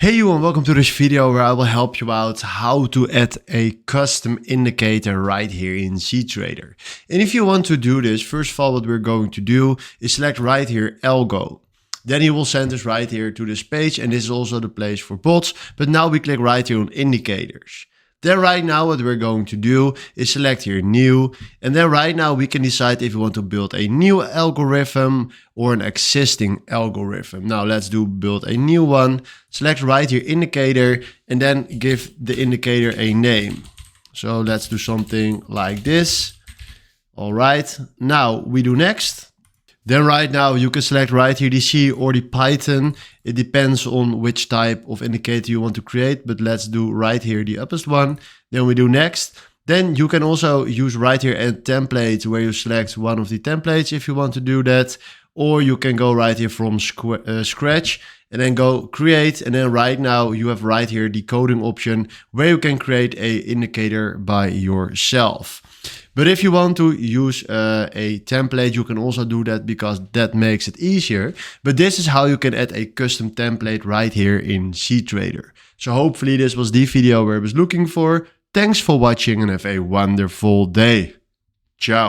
Hey you and welcome to this video where I will help you out how to add a custom indicator right here in cTrader. And if you want to do this, first of all what we're going to do is select right here algo. Then he will send us right here to this page, and this is also the place for bots, but now we click right here on indicators. Then right now what we're going to do is select here new, and then right now we can decide if we want to build a new algorithm or an existing algorithm. Now let's do build a new one. Select right here indicator and then give the indicator a name. So let's do something like this. All right, now we do next. Then right now you can select right here the C or the Python. It depends on which type of indicator you want to create, but let's do right here the uppermost one. Then we do next. Then you can also use right here add template where you select one of the templates if you want to do that. Or you can go right here from scratch and then go create. And then right now you have right here the coding option where you can create a indicator by yourself. But if you want to use a template, you can also do that because that makes it easier. But this is how you can add a custom template right here in cTrader. So hopefully this was the video where I was looking for. Thanks for watching and have a wonderful day. Ciao.